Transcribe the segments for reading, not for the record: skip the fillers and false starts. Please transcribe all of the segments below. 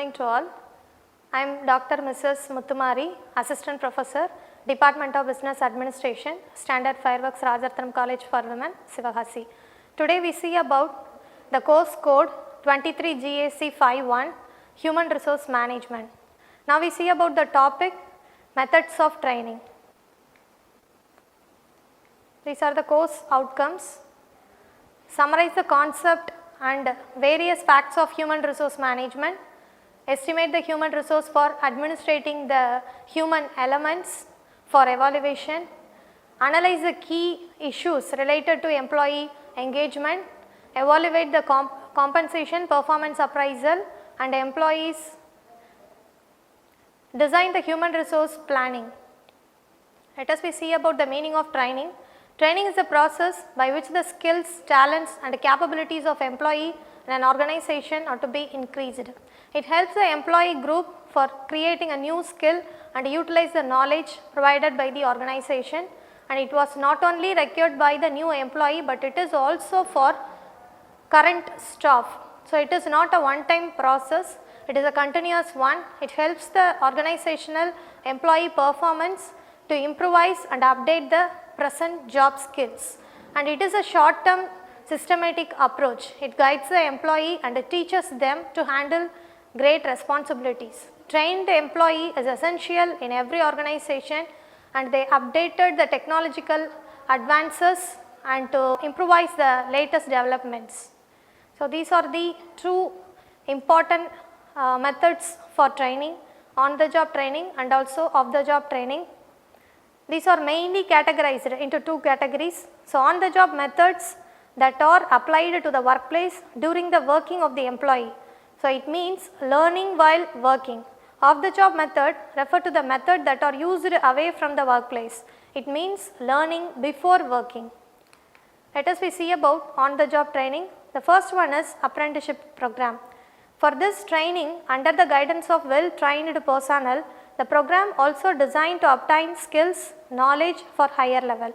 morning to all. I am Dr. Mrs. Muthumari, Assistant Professor, Department of Business Administration, Standard Fireworks Rajaratnam College for Women, Sivagasi. Today we see about the course code 23 GAC 51, Human Resource Management. Now we see about the topic methods of training. These are the course outcomes. Summarize the concept and various facts of human resource management, estimate the human resource for administrating the human elements for evaluation, analyze the key issues related to employee engagement, evaluate the compensation, performance appraisal and employees, design the human resource planning. Let us see about the meaning of training. Training is the process by which the skills, talents and capabilities of employee in an organization are to be increased. It helps the employee group for creating a new skill and utilize the knowledge provided by the organization, and it was not only required by the new employee but it is also for current staff. So, it is not a one time process, it is a continuous one. It helps the organizational employee performance to improvise and update the present job skills, and it is a short term systematic approach. It guides the employee and it teaches them to handle great responsibilities. Trained employee is essential in every organization, and they updated the technological advances and to improvise the latest developments. So, these are the two important methods for training: on the job training and also off the job training. These are mainly categorized into two categories. So, on the job methods that are applied to the workplace during the working of the employee. So, it means learning while working. Off the job method refer to the method that are used away from the workplace. It means learning before working. Let us see about on the job training. The first one is apprenticeship program. For this training, under the guidance of well trained personnel, the program also designed to obtain skills, knowledge for higher level.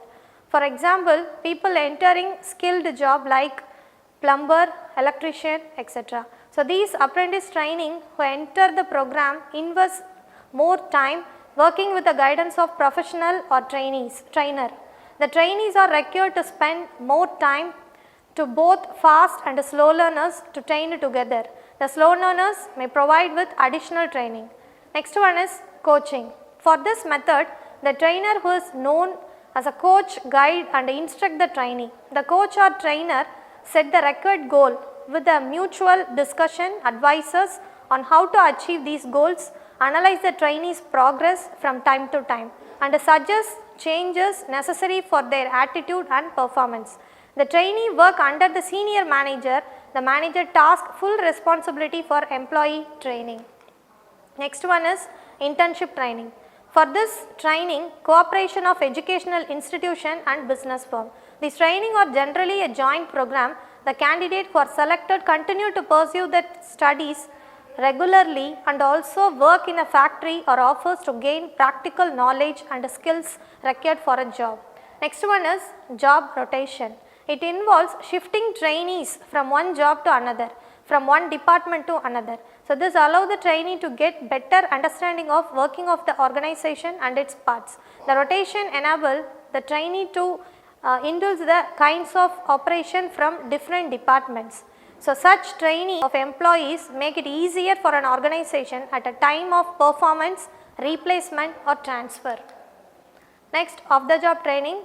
For example, people entering skilled job like plumber, electrician, etc. So, these apprentice training who enter the program invest more time working with the guidance of professional or trainer. The trainees are required to spend more time to both fast and slow learners to train together. The slow learners may provide with additional training. Next one is coaching. For this method, the trainer who is known as a coach, guide and instruct the trainee. The coach or trainer set the required goal with a mutual discussion, advises on how to achieve these goals, analyze the trainee's progress from time to time and suggest changes necessary for their attitude and performance. The trainee work under the senior manager. The manager task full responsibility for employee training. Next one is internship training. For this training, cooperation of educational institution and business firm. This training are generally a joint program. The candidate who are selected continue to pursue their studies regularly and also work in a factory or office to gain practical knowledge and skills required for a job. Next one is job rotation. It involves shifting trainees from one job to another, from one department to another. So, this allows the trainee to get better understanding of working of the organization and its parts. The rotation enables the trainee to indulge the kinds of operation from different departments. So, such training of employees make it easier for an organization at a time of performance, replacement or transfer. Next, off the job training,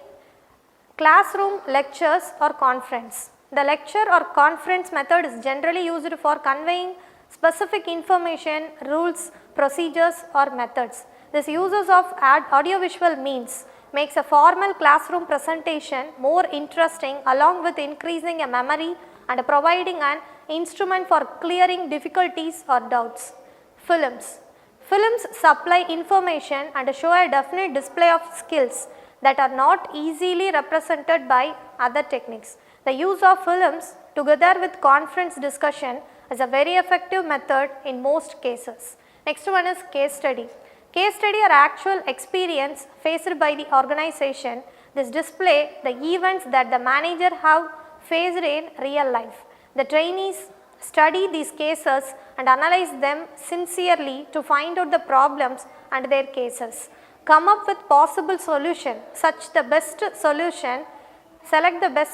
classroom lectures or conference. The lecture or conference method is generally used for conveying specific information, rules, procedures or methods. This uses of audiovisual means makes a formal classroom presentation more interesting along with increasing a memory and providing an instrument for clearing difficulties or doubts. Films. Films supply information and show a definite display of skills that are not easily represented by other techniques. The use of films together with conference discussion is a very effective method in most cases. Next one is case study. Case study are actual experience faced by the organization. This display the events that the manager have faced in real life. The trainees study these cases and analyze them sincerely to find out the problems and their cases. Come up with possible solution, select the best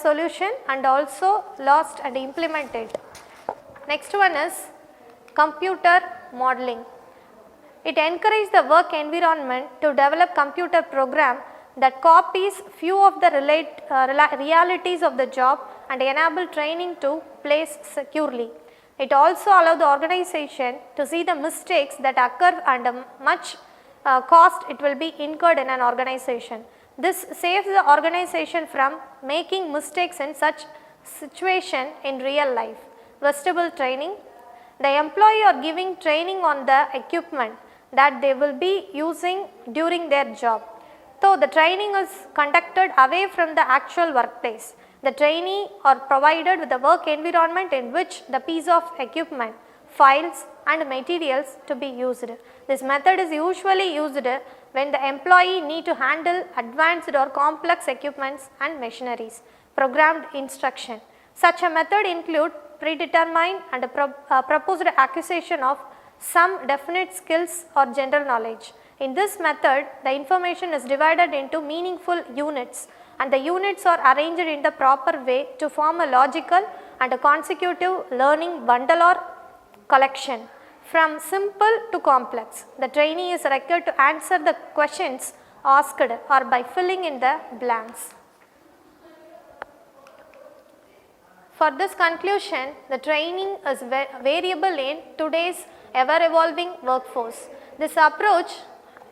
solution and also last and implement it. Next one is computer modeling. It encourages the work environment to develop computer program that copies few of the realities of the job and enable training to place securely. It also allows the organization to see the mistakes that occur and much cost it will be incurred in an organization. This saves the organization from making mistakes in such situation in real life. Vestible training. The employee are giving training on the equipment that they will be using during their job. So, the training is conducted away from the actual workplace. The trainee are provided with the work environment in which the piece of equipment, files and materials to be used. This method is usually used when the employee need to handle advanced or complex equipments and machineries. Programmed instruction. Such a method include predetermined and proposed acquisition of some definite skills or general knowledge. In this method, the information is divided into meaningful units and the units are arranged in the proper way to form a logical and a consecutive learning bundle or collection. From simple to complex, the trainee is required to answer the questions asked or by filling in the blanks. For this conclusion, the training is variable in today's ever-evolving workforce. This approach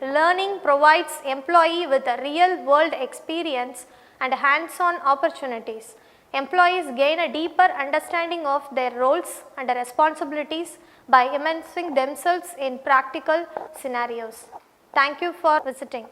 learning provides employee with a real-world experience and hands-on opportunities. Employees gain a deeper understanding of their roles and responsibilities by immersing themselves in practical scenarios. Thank you for visiting.